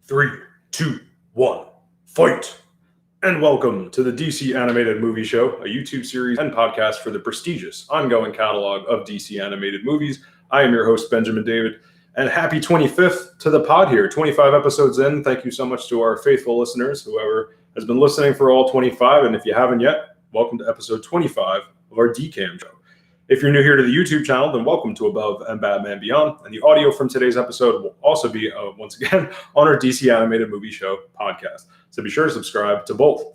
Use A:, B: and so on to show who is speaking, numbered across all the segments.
A: 3, 2, 1, fight! And welcome to the DC Animated Movie Show, a YouTube series and podcast for the prestigious ongoing catalog of DC animated movies. I am your host, Benjamin David, and happy 25th to the pod here. 25 episodes in. Thank you so much to our faithful listeners, whoever has been listening for all 25. And if you haven't yet, welcome to episode 25 of our DCAM show. If you're new here to the YouTube channel, then welcome to Above and Batman Beyond. And the audio from today's episode will also be, once again, on our DC Animated Movie Show podcast. So be sure to subscribe to both.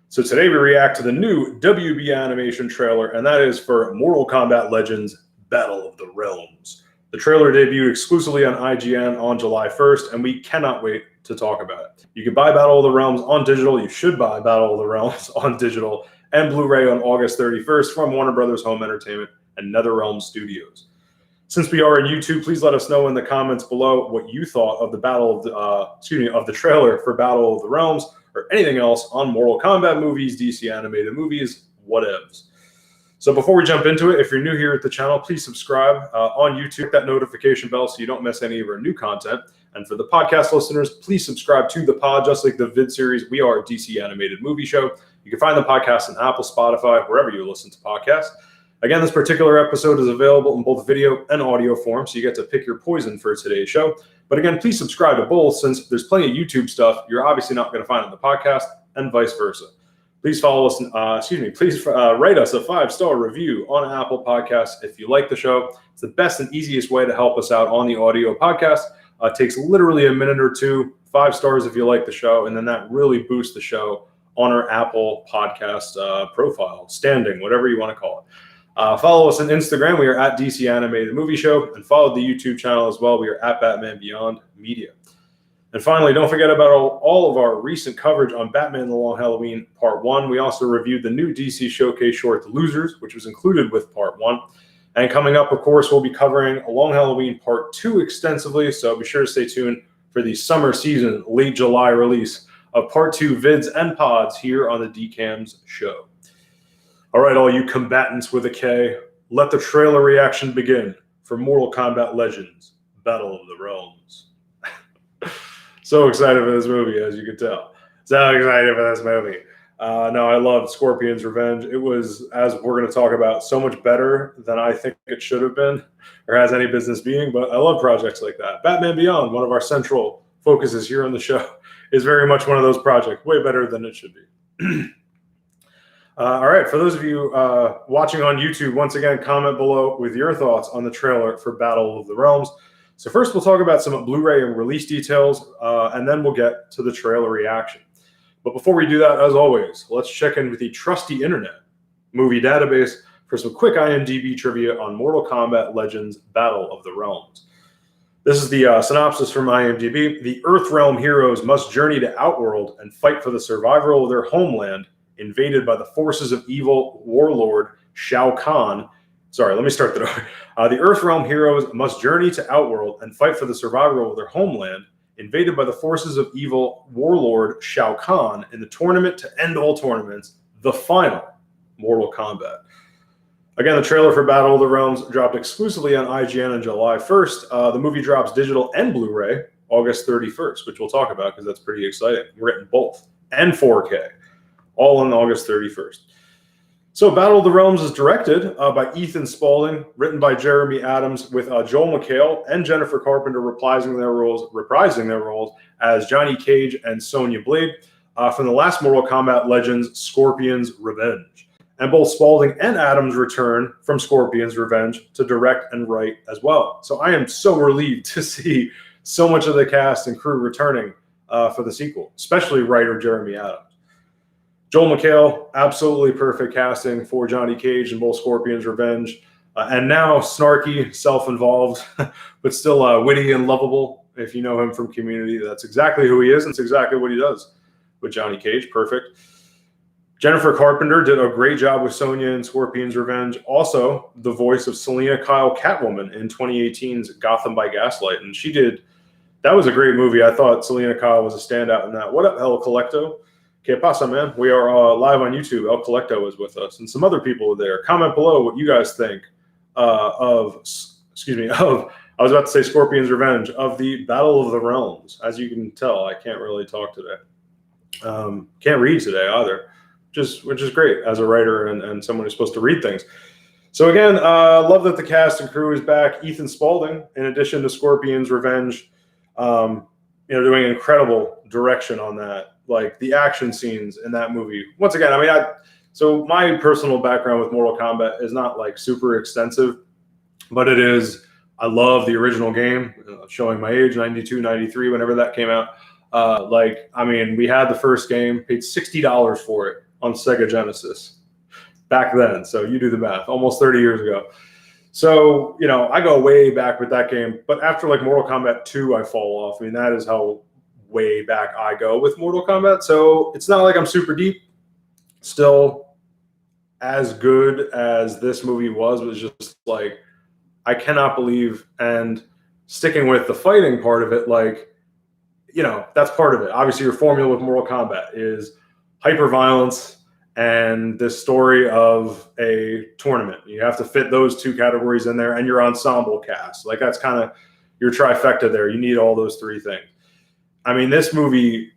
A: So today we react to the new WB animation trailer, and that is for Mortal Kombat Legends Battle of the Realms. The trailer debuted exclusively on IGN on July 1st, and we cannot wait to talk about it. You can buy Battle of the Realms on digital. You should buy Battle of the Realms on digital and Blu-ray on August 31st from Warner Brothers Home Entertainment and NetherRealm Studios. Since we are on YouTube, please let us know in the comments below what you thought of the of the trailer for Battle of the Realms, or anything else on Mortal Kombat movies, DC animated movies, whatevs. So before we jump into it, if you're new here at the channel, please subscribe on YouTube, hit that notification bell so you don't miss any of our new content. And for the podcast listeners, please subscribe to the pod, just like the vid series. We are a DC Animated Movie Show. You can find the podcast on Apple, Spotify, wherever you listen to podcasts. Again, this particular episode is available in both video and audio form, so you get to pick your poison for today's show. But again, please subscribe to both, since there's plenty of YouTube stuff you're obviously not going to find on the podcast, and vice versa. Please follow us, please write us a 5-star review on Apple Podcasts if you like the show. It's the best and easiest way to help us out on the audio podcast. It takes literally a minute or two, 5 stars if you like the show, and then that really boosts the show on our Apple Podcast profile, standing, whatever you want to call it. Follow us on Instagram. We are at DC Animated Movie Show, and follow the YouTube channel as well. We are at Batman Beyond Media. And finally, don't forget about all of our recent coverage on Batman The Long Halloween Part 1. We also reviewed the new DC Showcase short, The Losers, which was included with Part 1. And coming up, of course, we'll be covering A Long Halloween Part 2 extensively, so be sure to stay tuned for the summer season, late July release of Part 2 vids and pods here on the DCAMS show. All right, all you combatants with a K, let the trailer reaction begin for Mortal Kombat Legends Battle of the Realms. So excited for this movie, as you can tell. So excited for this movie. No, I loved Scorpion's Revenge. It was, as we're going to talk about, so much better than I think it should have been or has any business being, but I love projects like that. Batman Beyond, one of our central focuses here on the show, is very much one of those projects, way better than it should be. All right, for those of you watching on YouTube, once again, comment below with your thoughts on the trailer for Battle of the Realms. So first, we'll talk about some Blu-ray and release details, and then we'll get to the trailer reaction. But before we do that, as always, let's check in with the trusty internet movie database for some quick IMDb trivia on Mortal Kombat Legends Battle of the Realms. This is the synopsis from IMDb. The Earthrealm heroes must journey to Outworld and fight for the survival of their homeland, invaded by the forces of evil warlord Shao Kahn. Sorry, let me start that over. The Earthrealm heroes must journey to Outworld and fight for the survival of their homeland, invaded by the forces of evil warlord Shao Kahn in the tournament to end all tournaments, the final Mortal Kombat. Again, the trailer for Battle of the Realms dropped exclusively on IGN on July 1st. The movie drops digital and Blu-ray August 31st, which we'll talk about because that's pretty exciting. We're getting both, and 4K. All on August 31st. So Battle of the Realms is directed by Ethan Spaulding, written by Jeremy Adams, with Joel McHale and Jennifer Carpenter reprising their roles as Johnny Cage and Sonya Blade from the last Mortal Kombat Legends Scorpion's Revenge. And both Spaulding and Adams return from Scorpion's Revenge to direct and write as well. So I am so relieved to see so much of the cast and crew returning for the sequel, especially writer Jeremy Adams. Joel McHale, absolutely perfect casting for Johnny Cage in both Scorpion's Revenge. And now snarky, self-involved, but still witty and lovable. If you know him from Community, that's exactly who he is, and it's exactly what he does with Johnny Cage. Perfect. Jennifer Carpenter did a great job with Sonya in Scorpion's Revenge. Also, the voice of Selena Kyle Catwoman in 2018's Gotham by Gaslight. And that was a great movie. I thought Selena Kyle was a standout in that. What up, El Colecto? Que pasa, man? We are live on YouTube. El Colecto is with us, and some other people are there. Comment below what you guys think of I was about to say Scorpion's Revenge, of the Battle of the Realms. As you can tell, I can't really talk today. Can't read today either, which is great as a writer and someone who's supposed to read things. So again, love that the cast and crew is back. Ethan Spaulding, in addition to Scorpion's Revenge, doing incredible direction on that. Like the action scenes in that movie. Once again, I mean, so my personal background with Mortal Kombat is not like super extensive, but it is. I love the original game, showing my age, 92, 93, whenever that came out. We had the first game, paid $60 for it on Sega Genesis back then. So you do the math, almost 30 years ago. So, I go way back with that game. But after like Mortal Kombat 2, I fall off. I mean, that is how way back I go with Mortal Kombat. So it's not like I'm super deep. Still as good as this movie was just like, I cannot believe, and sticking with the fighting part of it, like, that's part of it. Obviously, your formula with Mortal Kombat is hyper-violence and this story of a tournament. You have to fit those two categories in there, and your ensemble cast. Like, that's kind of your trifecta there. You need all those three things. I mean, this movie,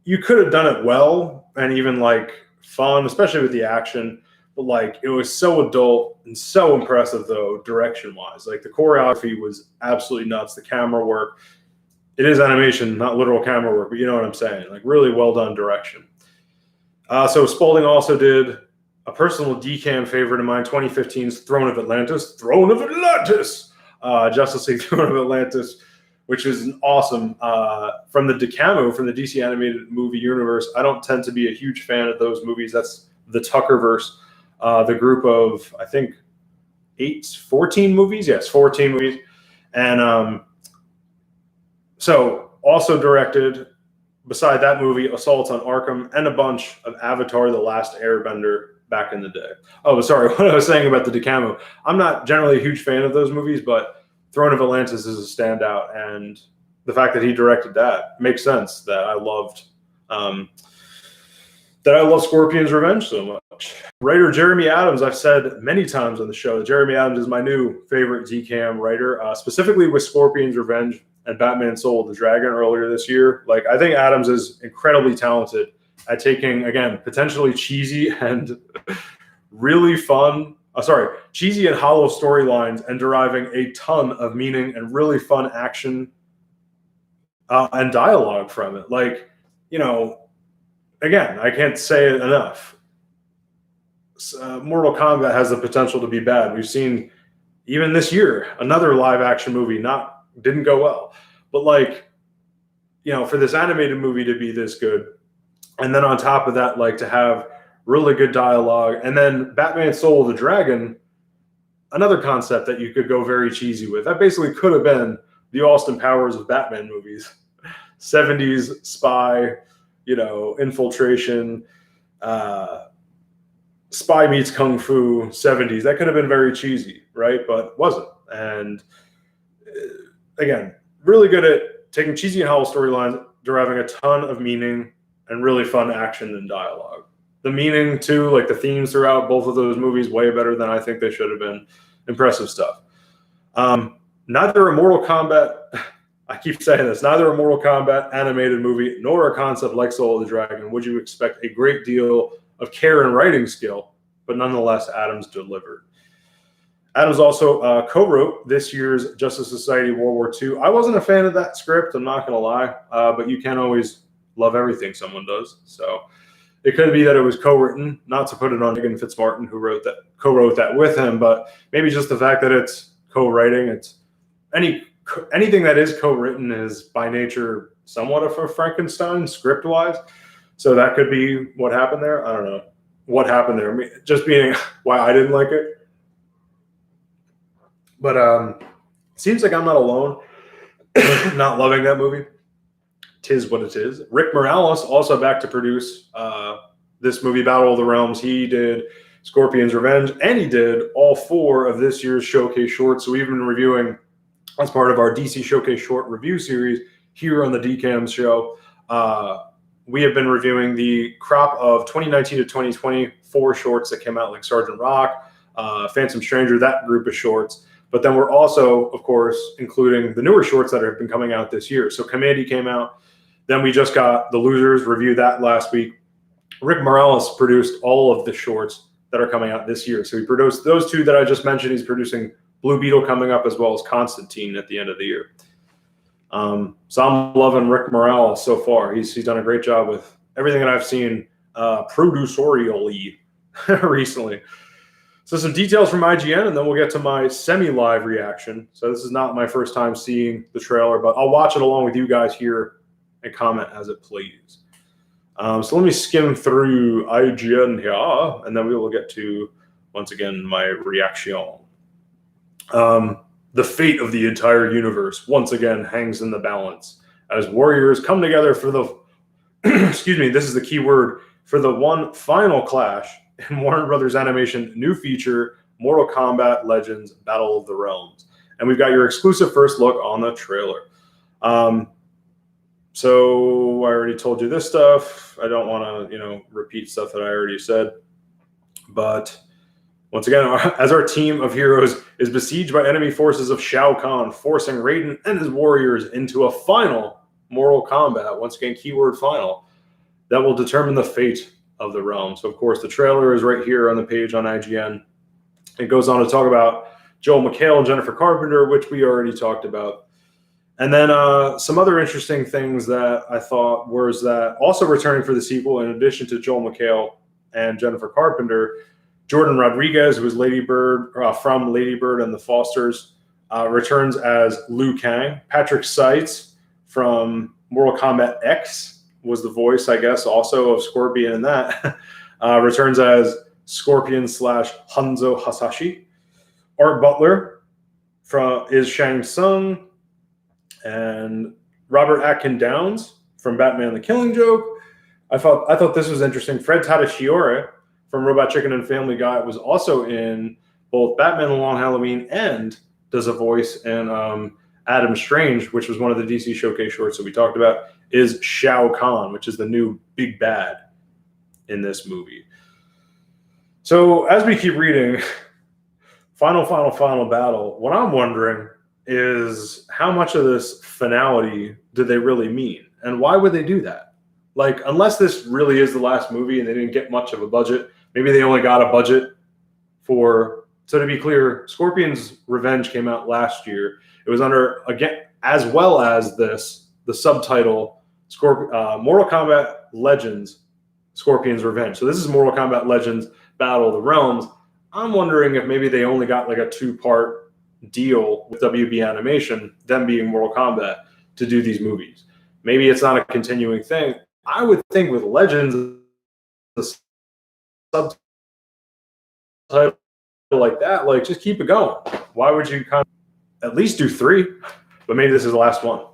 A: you could have done it well and even, like, fun, especially with the action. But, like, it was so adult and so impressive, though, direction-wise. Like, the choreography was absolutely nuts. The camera work. It is animation, not literal camera work, but you know what I'm saying. Like, really well-done direction. So Spaulding also did a personal DCAM favorite of mine, 2015's Throne of Atlantis. Throne of Atlantis! Justice League Throne of Atlantis, which is an awesome, from the DCAM, from the DC animated movie universe. I don't tend to be a huge fan of those movies. That's the Tuckerverse. The group of, I think, 14 movies? Yes, 14 movies. And so also directed, beside that movie, Assault on Arkham and a bunch of Avatar: The Last Airbender back in the day. Oh, sorry, what I was saying about the DCAM. I'm not generally a huge fan of those movies, but Throne of Atlantis is a standout. And the fact that he directed that makes sense that I loved Scorpion's Revenge so much. Writer Jeremy Adams, I've said many times on the show, Jeremy Adams is my new favorite DCAM writer, specifically with Scorpion's Revenge and Batman Soul of the Dragon earlier this year. Like, I think Adams is incredibly talented at taking, again, potentially cheesy and really fun, cheesy and hollow storylines and deriving a ton of meaning and really fun action and dialogue from it. Like, again, I can't say it enough. Mortal Kombat has the potential to be bad. We've seen, even this year, another live action movie didn't go well. But like, for this animated movie to be this good, and then on top of that, like, to have really good dialogue, and then Batman Soul of the Dragon, another concept that you could go very cheesy with. That basically could have been the Austin Powers of Batman movies. 70s spy, infiltration, spy meets kung fu, 70s. That could have been very cheesy, right? But wasn't. And again, really good at taking cheesy and hollow storylines, deriving a ton of meaning and really fun action and dialogue. The meaning, too, like the themes throughout both of those movies, way better than I think they should have been. Impressive stuff. Neither a Mortal Kombat, I keep saying this, neither a Mortal Kombat animated movie nor a concept like Soul of the Dragon would you expect a great deal of care and writing skill, but nonetheless, Adams delivered. Adams also co-wrote this year's Justice Society World War II. I wasn't a fan of that script, I'm not going to lie, but you can't always love everything someone does. So it could be that it was co-written, not to put it on Megan Fitzmartin, who co-wrote that with him, but maybe just the fact that it's co-writing. It's anything that is co-written is by nature somewhat of a Frankenstein script-wise. So that could be what happened there. I don't know what happened there. I mean, just being why I didn't like it. But seems like I'm not alone not loving that movie. Tis what it is. Rick Morales also back to produce this movie, Battle of the Realms. He did Scorpion's Revenge, and he did all 4 of this year's Showcase Shorts. So we've been reviewing, as part of our DC Showcase Short review series here on the DCAMS show, we have been reviewing the crop of 2019 to 2020 4 shorts that came out, like Sergeant Rock, Phantom Stranger, that group of shorts. But then we're also, of course, including the newer shorts that have been coming out this year. So Commandy came out. Then we just got The Losers, reviewed that last week. Rick Morales produced all of the shorts that are coming out this year. So he produced those two that I just mentioned. He's producing Blue Beetle coming up, as well as Constantine at the end of the year. So I'm loving Rick Morales so far. He's done a great job with everything that I've seen producerially recently. So some details from IGN, and then we'll get to my semi-live reaction. So this is not my first time seeing the trailer, but I'll watch it along with you guys here and comment as it plays. So let me skim through IGN here, and then we will get to, once again, my reaction. The fate of the entire universe once again hangs in the balance as warriors come together for the, excuse me, this is the key word, for the one final clash in Warner Brothers Animation new feature, Mortal Kombat Legends Battle of the Realms. And we've got your exclusive first look on the trailer. So I already told you this stuff. I don't want to, repeat stuff that I already said. But once again, as our team of heroes is besieged by enemy forces of Shao Kahn, forcing Raiden and his warriors into a final Mortal Kombat, once again, keyword final, that will determine the fate of the realm. So, of course, the trailer is right here on the page on IGN. It goes on to talk about Joel McHale and Jennifer Carpenter, which we already talked about. And then some other interesting things that I thought was that also returning for the sequel, in addition to Joel McHale and Jennifer Carpenter, Jordan Rodriguez, who is Lady Bird from Lady Bird and the Fosters, returns as Liu Kang. Patrick Seitz from Mortal Kombat X was the voice, I guess, also of Scorpion in that. Returns as Scorpion / Hanzo Hasashi. Art Butler is Shang Tsung. And Robert Atkin Downs from Batman the Killing Joke. I thought this was interesting. Fred Tatasciore from Robot Chicken and Family Guy was also in both Batman The Long Halloween and does a voice in Adam Strange, which was one of the DC Showcase shorts that we talked about, is Shao Kahn, which is the new big bad in this movie. So as we keep reading, final battle, what I'm wondering is how much of this finality do they really mean? And why would they do that? Like, unless this really is the last movie and they didn't get much of a budget, maybe they only got a budget for, so to be clear, Scorpion's Revenge came out last year. It was under, again, as well as this, the subtitle, Mortal Kombat Legends, Scorpion's Revenge. So this is Mortal Kombat Legends Battle of the Realms. I'm wondering if maybe they only got like a 2-part deal with WB Animation, them being Mortal Kombat, to do these movies. Maybe it's not a continuing thing. I would think with Legends, the subtitle like that, like, just keep it going. Why would you kind of at least do 3? But maybe this is the last one.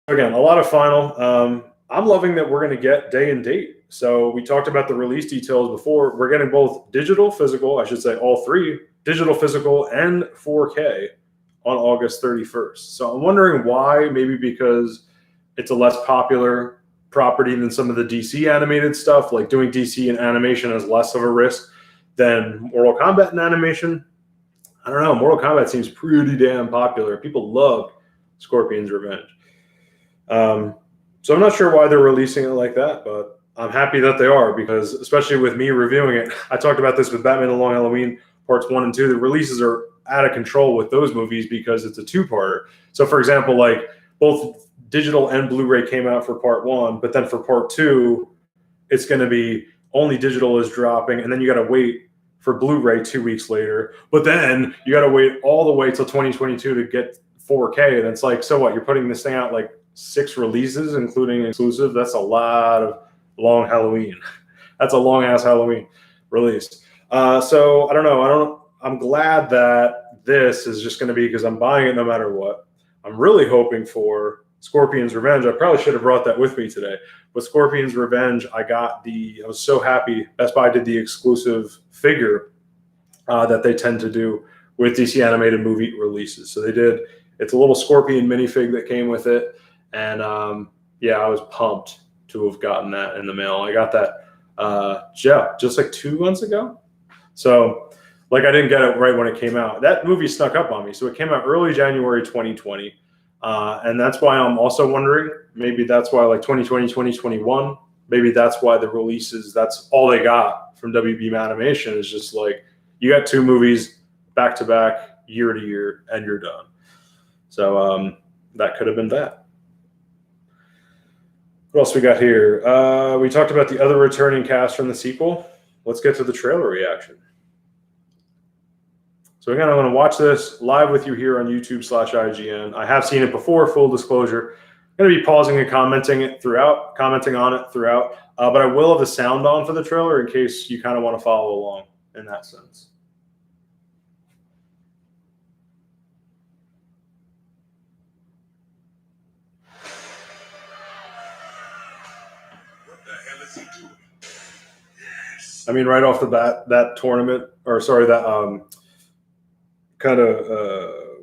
A: Again, a lot of final. I'm loving that we're going to get day and date. So we talked about the release details before. We're getting both digital, physical, I should say all 3, digital, physical, and 4K on August 31st. So I'm wondering why. Maybe because it's a less popular property than some of the DC animated stuff. Like, doing DC in animation is less of a risk than Mortal Kombat in animation. I don't know. Mortal Kombat seems pretty damn popular. People love Scorpion's Revenge. So I'm not sure why they're releasing it like that, but I'm happy that they are, because especially with me reviewing it, I talked about this with Batman The Long Halloween parts 1 and 2. The releases are out of control with those movies because it's a 2-parter. So for example, like, both digital and Blu-ray came out for part 1, but then for part 2, it's going to be only digital is dropping, and then you got to wait for Blu-ray 2 weeks later. But then you got to wait all the way till 2022 to get 4K. And it's like, so what? You're putting this thing out like 6 releases, including exclusive. That's a lot of long Halloween. That's a long ass Halloween release. So I don't know. I'm glad that this is just going to be, because I'm buying it no matter what. I'm really hoping for Scorpion's Revenge. I probably should have brought that with me today. But Scorpion's Revenge, I was so happy. Best Buy did the exclusive figure that they tend to do with DC animated movie releases. So they did. It's a little Scorpion minifig that came with it. And yeah, I was pumped to have gotten that in the mail. I got that, just like 2 months ago. So Like I didn't get it right when it came out. That movie snuck up on me. So it came out early January 2020. And that's why I'm also wondering, maybe that's why like 2020, 2021, maybe that's why the releases, that's all they got from WB Animation is just like, you got 2 movies back to back, year to year, and you're done. So that could have been that. What else we got here? We talked about the other returning cast from the sequel. Let's get to the trailer reaction. So again, I'm going to watch this live with you here on YouTube/IGN. I have seen it before, full disclosure. I'm going to be pausing and commenting on it throughout, but I will have the sound on for the trailer in case you kind of want to follow along in that sense.
B: What the hell is he doing? Yes.
A: I mean, right off the bat, that tournament, or sorry, that kind of,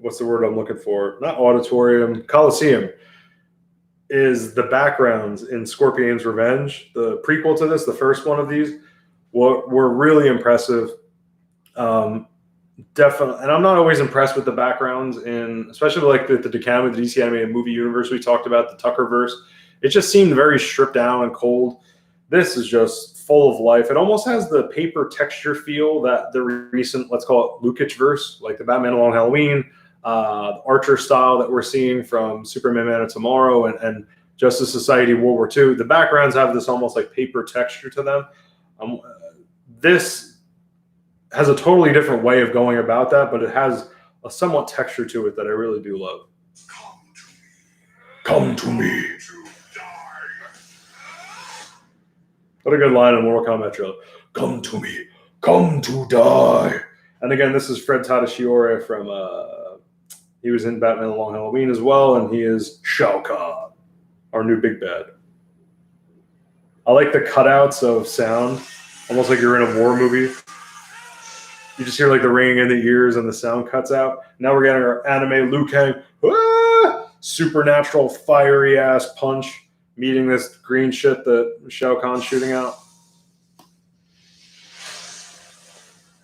A: what's the word I'm looking for? Not auditorium, Coliseum, is the backgrounds in Scorpion's Revenge, the prequel to this, the first one of these, were really impressive. Definitely, and I'm not always impressed with the backgrounds in, especially like the DCAM, the DC animated movie universe we talked about, the Tuckerverse. It just seemed very stripped down and cold. This is just full of life. It almost has the paper texture feel that the recent, let's call it Lukich-verse, like the Batman Long Halloween, the Archer style that we're seeing from Superman Man of Tomorrow and Justice Society World War II. The backgrounds have this almost like paper texture to them. This has a totally different way of going about that, but it has a somewhat texture to it that I really do love. Come to me. What a good line in Mortal Kombat trailer. Come to me. Come to die. And again, this is Fred Tatasciore from, he was in Batman The Long Halloween as well, and he is Shao Kahn, our new big bad. I like the cutouts of sound, almost like you're in a war movie. You just hear like the ringing in the ears and the sound cuts out. Now we're getting our anime Liu Kang, supernatural fiery ass punch meeting this green shit that Shao Kahn's shooting out.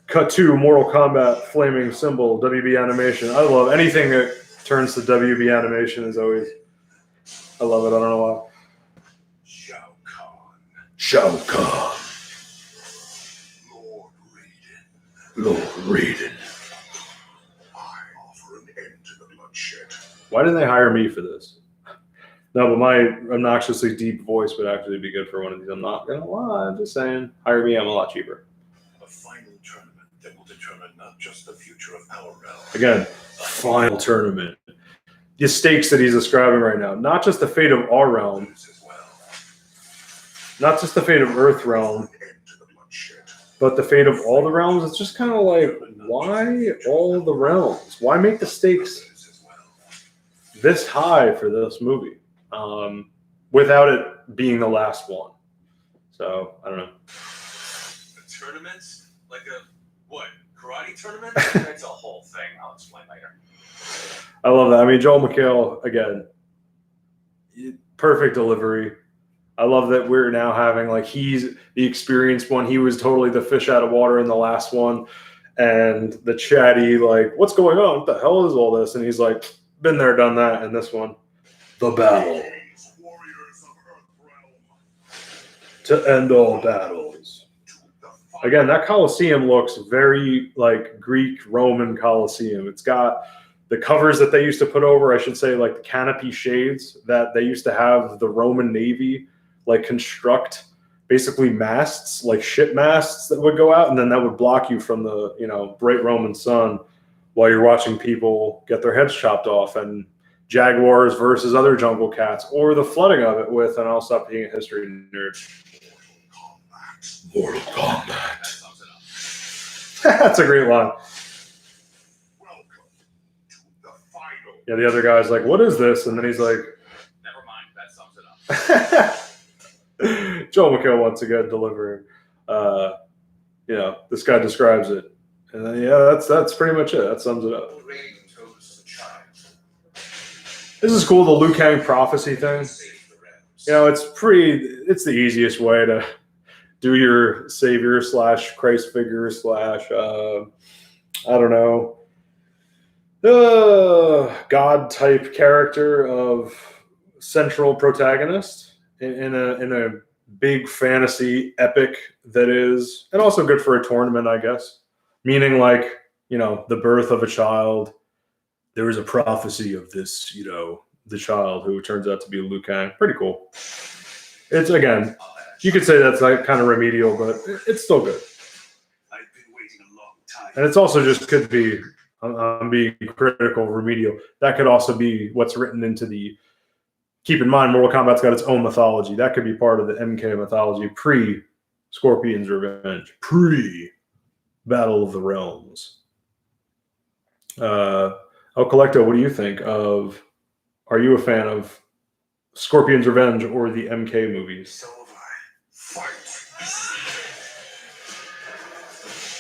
A: Cut to Mortal Kombat flaming symbol, WB animation. I love anything that turns to WB animation is always, I love it. I don't know why.
B: Shao Kahn.
A: Shao Kahn.
B: Lord
A: Raiden.
B: I offer an end to the bloodshed.
A: Why didn't they hire me for this? No, but my obnoxiously deep voice would actually be good for one of these. I'm not going to lie. I'm just saying. Hire me. I'm a lot cheaper.
B: A final tournament that will determine not just the future of our realm.
A: Again, final tournament. The stakes that he's describing right now. Not just the fate of our realm. Not just the fate of Earth realm. But the fate of all the realms. It's just kind of like, why all the realms? Why make the stakes this high for this movie? Without it being the last one. So, I don't know.
C: A tournament? Like a, what, karate tournament? That's a whole thing. I'll explain later.
A: I love that. I mean, Joel McHale, again, perfect delivery. I love that we're now having, like, he's the experienced one. He was totally the fish out of water in the last one. And the chatty, like, what's going on? What the hell is all this? And he's like, been there, done that in this one. The battle. To end all battles. Again, that Colosseum looks very like Greek Roman Colosseum. It's got the covers that they used to put over, I should say, like the canopy shades that they used to have the Roman Navy like construct, basically masts, like ship masts that would go out, and then that would block you from the, you know, bright Roman sun while you're watching people get their heads chopped off, and jaguars versus other jungle cats, or the flooding of it with, and I'll stop being a history nerd. Mortal Kombat. That's a great line.
B: Welcome to the final.
A: Yeah, the other guy's like, what is this? And then he's like,
C: Never mind, that sums it up.
A: Joel McHale once again delivering. You know, this guy describes it. And then, yeah, that's pretty much it. That sums it up. This is cool, the Liu Kang prophecy thing. You know, it's the easiest way to do your savior / Christ figure / I don't know, god type character of central protagonist in a big fantasy epic that is, and also good for a tournament, I guess. Meaning, like, the birth of a child. There is a prophecy of this, the child who turns out to be Liu Kang. Pretty cool. It's, again, you could say that's like kind of remedial, but it's still good.
B: I've been waiting a long time.
A: And it's also just could be, I'm being critical, remedial. That could also be what's written into the. Keep in mind, Mortal Kombat's got its own mythology. That could be part of the MK mythology pre-Scorpion's Revenge, pre-Battle of the Realms. El Collecto, what do you think of? Are you a fan of Scorpion's Revenge or the MK movies?
B: So have I. Fight.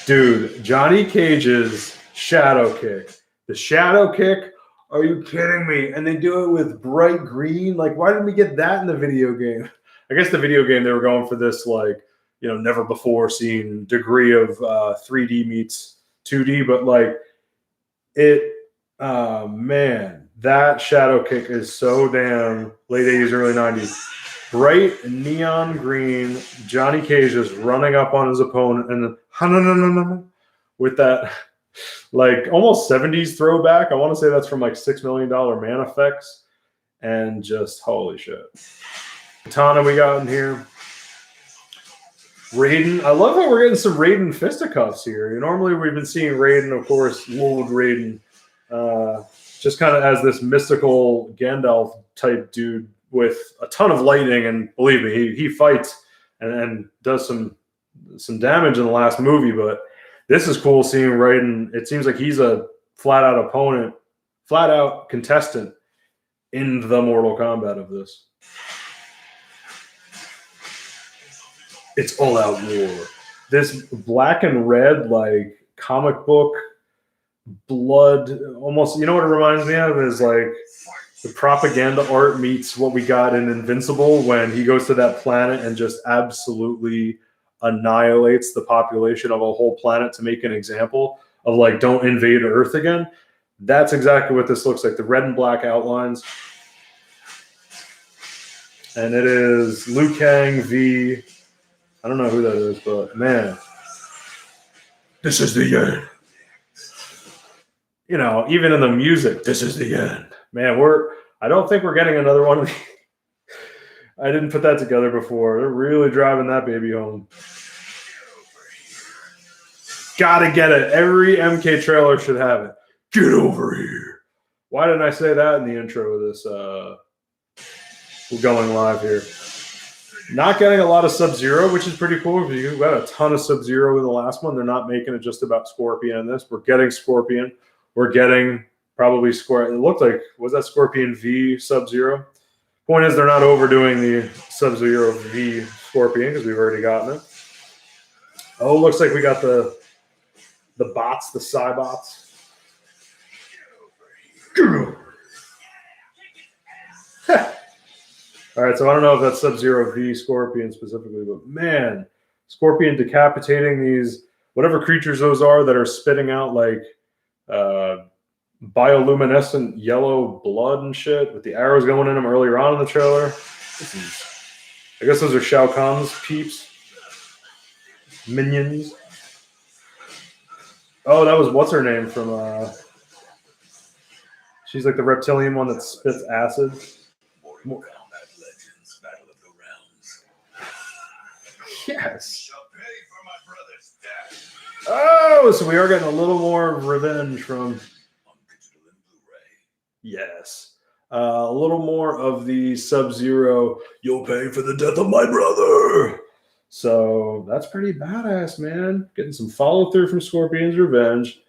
A: Dude, Johnny Cage's shadow kick. The shadow kick? Are you kidding me? And they do it with bright green? Like, why didn't we get that in the video game? I guess the video game, they were going for this, like, never before seen degree of 3D meets 2D, but like man, that shadow kick is so damn late 80s, early 90s. Bright neon green, Johnny Cage is running up on his opponent and then with that like almost 70s throwback. I want to say that's from like $6 Million Man Effects, and just holy shit. Katana we got in here. Raiden. I love how we're getting some Raiden fisticuffs here. Normally we've been seeing Raiden, of course, Lord Raiden, just kind of as this mystical Gandalf type dude with a ton of lightning, and believe me, he fights and does some damage in the last movie. But this is cool seeing Raiden. It seems like he's a flat out opponent, flat out contestant in the Mortal Kombat of this. It's all out war. This black and red, like comic book blood, almost, what it reminds me of is like the propaganda art meets what we got in Invincible when he goes to that planet and just absolutely annihilates the population of a whole planet to make an example of like, don't invade Earth again. That's exactly what this looks like. The red and black outlines. And it is Liu Kang v. I don't know who that is, but man, this is the end. Even in the music, this is the end. Man, I don't think we're getting another one of these. I didn't put that together before. They're really driving that baby home. Gotta get it. Every MK trailer should have it. Get over here. Why didn't I say that in the intro of this? We're going live here. Not getting a lot of Sub-Zero, which is pretty cool. We got a ton of Sub-Zero in the last one. They're not making it just about Scorpion in this. We're getting Scorpion. We're getting probably It looked like, was that Scorpion V Sub-Zero? Point is, they're not overdoing the Sub-Zero V Scorpion because we've already gotten it. Oh, looks like we got the bots, the Cybots. All right, so I don't know if that's Sub-Zero V Scorpion specifically, but man, Scorpion decapitating these, whatever creatures those are that are spitting out like bioluminescent yellow blood and shit with the arrows going in them earlier on in the trailer. I guess those are Shao Kahn's peeps. Minions. Oh, that was, what's her name from, she's like the reptilian one that spits acid.
B: Mortal Kombat Legends Battle of the Realms.
A: Yes.
B: Shall pay for my brother's death.
A: Oh, so we are getting a little more revenge from.
B: On digital and Blu-ray.
A: Yes. A little more of the Sub-Zero, you'll pay for the death of my brother. So that's pretty badass, man. Getting some follow through from Scorpion's Revenge.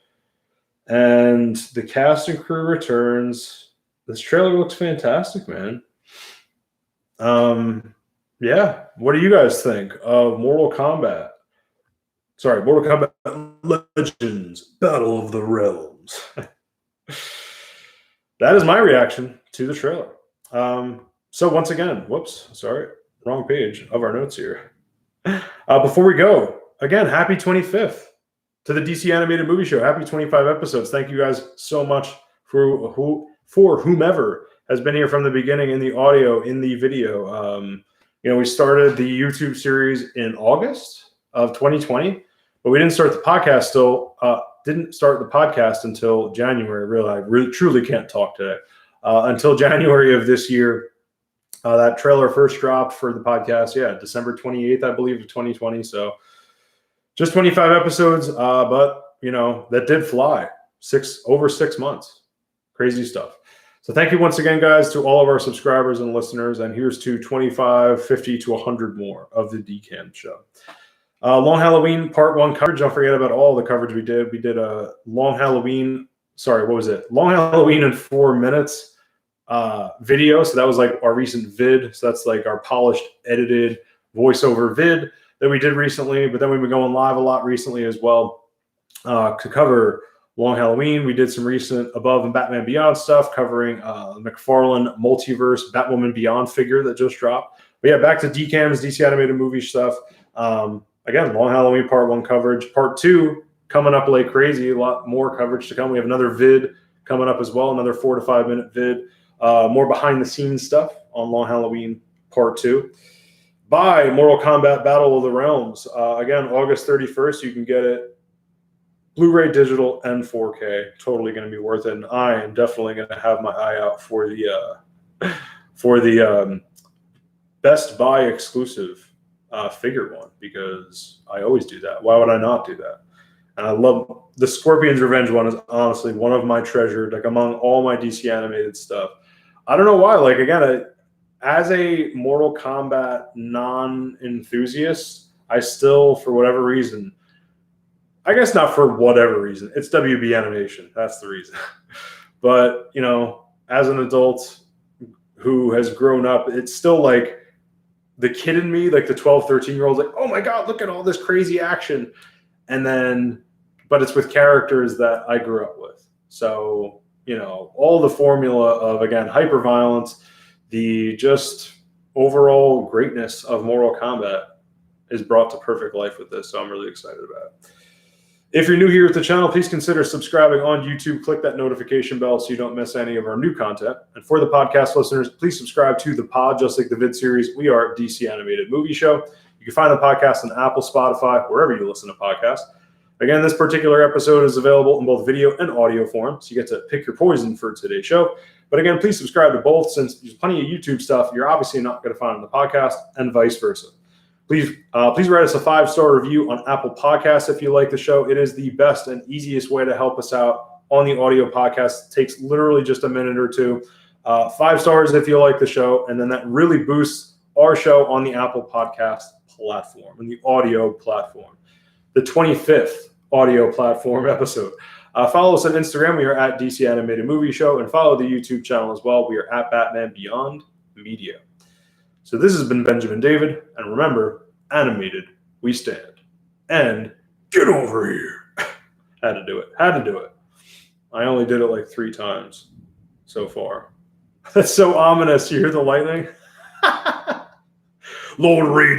A: And the cast and crew returns. This trailer looks fantastic, man. Yeah. What do you guys think of Mortal Kombat? Sorry, Mortal Kombat Legends Battle of the Realms. That is my reaction to the trailer. So once again, whoops, sorry, wrong page of our notes here. Before we go, again, happy 25th to the DC Animated Movie Show. Happy 25 episodes. Thank you guys so much for whomever has been here from the beginning in the audio, in the video. We started the YouTube series in August of 2020, but we didn't start the podcast until January. Really, I truly can't talk today. Until January of this year. That trailer first dropped for the podcast, December 28th, I believe, of 2020. So just 25 episodes, but, that did fly. Over 6 months. Crazy stuff. So thank you once again, guys, to all of our subscribers and listeners. And here's to 25, 50 to 100 more of the DCAM show. Long Halloween Part 1 coverage. Don't forget about all the coverage we did. We did a Long Halloween in 4 minutes video. So that was like our recent vid. So that's like our polished, edited voiceover vid that we did recently. But then we've been going live a lot recently as well to cover Long Halloween. We did some recent Above and Batman Beyond stuff covering McFarlane Multiverse Batwoman Beyond figure that just dropped. But yeah, back to DCAMS, DC Animated Movie stuff. Again, Long Halloween Part 1 coverage. Part 2 coming up like crazy. A lot more coverage to come. We have another vid coming up as well, another 4 to 5 minute vid. More behind the scenes stuff on Long Halloween Part 2. Buy Mortal Kombat Battle of the Realms. Again, August 31st. You can get it Blu-ray, digital, and 4K. Totally going to be worth it. And I am definitely going to have my eye out for the Best Buy exclusive figure one, because I always do that. Why would I not do that? And I love the Scorpion's Revenge one. Is honestly one of my treasured, like among all my DC animated stuff. I don't know why. Like again, as a Mortal Kombat non-enthusiast, I still, for whatever reason, I guess not for whatever reason, it's WB animation. That's the reason. But as an adult who has grown up, it's still like the kid in me, like the 12, 13-year-old, like, oh my God, look at all this crazy action. And then, but it's with characters that I grew up with. So, all the formula of, again, hyper-violence, the just overall greatness of Mortal Kombat is brought to perfect life with this. So I'm really excited about it. If you're new here at the channel, please consider subscribing on YouTube. Click that notification bell so you don't miss any of our new content. And for the podcast listeners, please subscribe to the pod, just like the vid series. We are DC Animated Movie Show. You can find the podcast on Apple, Spotify, wherever you listen to podcasts. Again, this particular episode is available in both video and audio form, so you get to pick your poison for today's show. But again, please subscribe to both, since there's plenty of YouTube stuff you're obviously not going to find on the podcast, and vice versa. Please write us a 5-star review on Apple Podcasts if you like the show. It is the best and easiest way to help us out on the audio podcast. It takes literally just a minute or two. 5 stars if you like the show, and then that really boosts our show on the Apple Podcast platform and the audio platform. The 25th audio platform episode. Follow us on Instagram. We are at DC Animated Movie Show, and follow the YouTube channel as well. We are at Batman Beyond Media. So this has been Benjamin David, and remember, animated, we stand. And get over here. Had to do it. I only did it like 3 times so far. That's so ominous. You hear the lightning? Lord Reed.